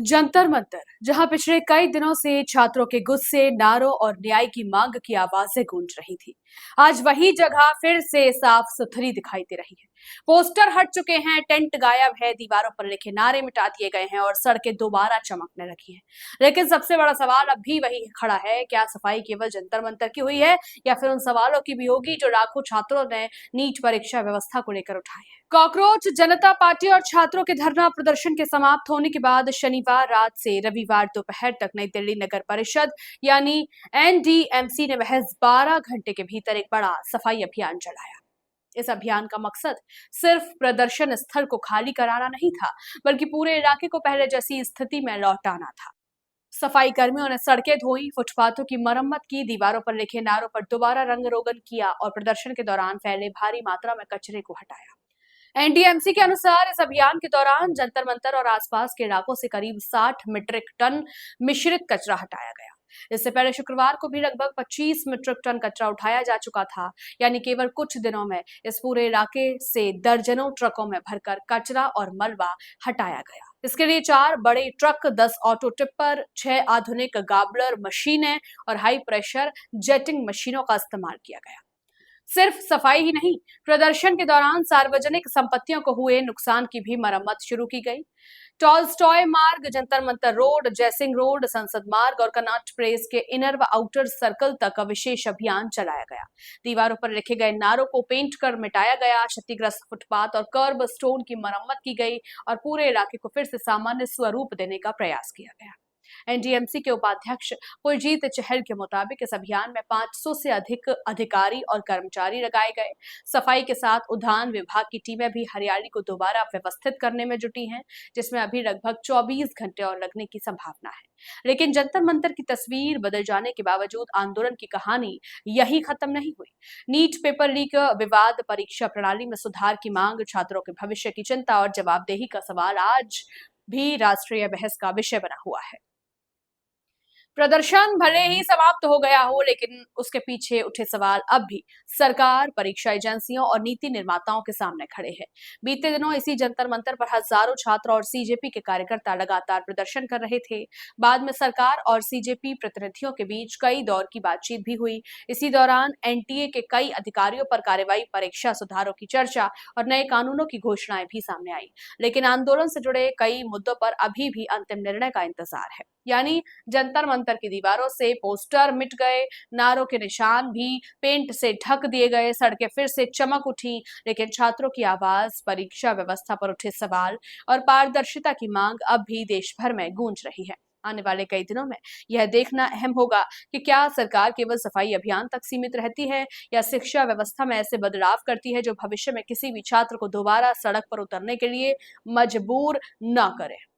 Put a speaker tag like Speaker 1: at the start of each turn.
Speaker 1: जंतर मंतर, जहां पिछले कई दिनों से छात्रों के गुस्से, नारों और न्याय की मांग की आवाजें गूंज रही थी, आज वही जगह फिर से साफ सुथरी दिखाई दे रही है। पोस्टर हट चुके हैं, टेंट गायब है, दीवारों पर लिखे नारे मिटा दिए गए हैं और सड़कें दोबारा चमकने लगी हैं। लेकिन सबसे बड़ा सवाल अब भी वही खड़ा है, क्या सफाई केवल जंतर मंतर की हुई है या फिर उन सवालों की भी होगी जो लाखों छात्रों ने नीट परीक्षा व्यवस्था को लेकर उठाए हैं। कॉकरोच जनता पार्टी और छात्रों के धरना प्रदर्शन के समाप्त होने के बाद शनिवार रात से रविवार दोपहर तक नई दिल्ली नगर परिषद यानी एनडीएमसी ने महज 12 घंटे के भीतर एक बड़ा सफाई अभियान चलाया। इस अभियान का मकसद सिर्फ प्रदर्शन स्थल को खाली कराना नहीं था, बल्कि पूरे इलाके को पहले जैसी स्थिति में लौटाना था। सफाई कर्मियों ने सड़कें धोई, फुटपाथों की मरम्मत की, दीवारों पर लिखे नारों पर दोबारा रंग रोगन किया और प्रदर्शन के दौरान फैले भारी मात्रा में कचरे को हटाया। एनडीएमसी के अनुसार इस अभियान के दौरान जंतर मंतर और आसपास के इलाकों से करीब 60 मीट्रिक टन मिश्रित कचरा हटाया गया। इससे पहले शुक्रवार को भी लगभग 25 मीट्रिक टन कचरा उठाया जा चुका था, यानी केवल कुछ दिनों में इस पूरे इलाके से दर्जनों ट्रकों में भरकर कचरा और मलबा हटाया गया। इसके लिए 4 बड़े ट्रक, 10 ऑटो टिप्पर, 6 आधुनिक गाबलर मशीनें और हाई प्रेशर जेटिंग मशीनों का इस्तेमाल किया गया। सिर्फ सफाई ही नहीं, प्रदर्शन के दौरान सार्वजनिक संपत्तियों को हुए नुकसान की भी मरम्मत शुरू की गई। टॉलस्टॉय मार्ग, जंतर मंतर रोड, जयसिंह रोड, संसद मार्ग और कनॉट प्लेस के इनर व आउटर सर्कल तक विशेष अभियान चलाया गया। दीवारों पर लिखे गए नारों को पेंट कर मिटाया गया, क्षतिग्रस्त फुटपाथ और कर्ब स्टोन की मरम्मत की गई और पूरे इलाके को फिर से सामान्य स्वरूप देने का प्रयास किया गया। एनडीएमसी के उपाध्यक्ष कुलजीत चहल के मुताबिक इस अभियान में 500 से अधिक अधिकारी और कर्मचारी लगाए गए। सफाई के साथ उद्यान विभाग की टीमें भी हरियाली को दोबारा व्यवस्थित करने में जुटी हैं, जिसमें अभी लगभग 24 घंटे और लगने की संभावना है। लेकिन जंतर मंतर की तस्वीर बदल जाने के बावजूद आंदोलन की कहानी यही खत्म नहीं हुई। नीट पेपर लीक विवाद, परीक्षा प्रणाली में सुधार की मांग, छात्रों के भविष्य की चिंता और जवाबदेही का सवाल आज भी राष्ट्रीय बहस का विषय बना हुआ है। प्रदर्शन भले ही समाप्त हो गया हो, लेकिन उसके पीछे उठे सवाल अब भी सरकार, परीक्षा एजेंसियों और नीति निर्माताओं के सामने खड़े हैं। बीते दिनों इसी जंतर मंतर पर हजारों छात्र और सीजेपी के कार्यकर्ता लगातार प्रदर्शन कर रहे थे। बाद में सरकार और सीजेपी प्रतिनिधियों के बीच कई दौर की बातचीत भी हुई। इसी दौरान एनटीए के कई अधिकारियों पर कार्रवाई, परीक्षा सुधारों की चर्चा और नए कानूनों की घोषणाएं भी सामने आई। लेकिन आंदोलन से जुड़े कई मुद्दों पर अभी भी अंतिम निर्णय का इंतजार है। यानी जंतर मंतर की दीवारों से पोस्टर मिट गए, नारों के निशान भी पेंट से ढक दिए गए, सड़कें फिर से चमक उठी, लेकिन छात्रों की आवाज, परीक्षा व्यवस्था पर उठे सवाल और पारदर्शिता की मांग अब भी देश भर में गूंज रही है। आने वाले कई दिनों में यह देखना अहम होगा कि क्या सरकार केवल सफाई अभियान तक सीमित रहती है या शिक्षा व्यवस्था में ऐसे बदलाव करती है जो भविष्य में किसी भी छात्र को दोबारा सड़क पर उतरने के लिए मजबूर न करे।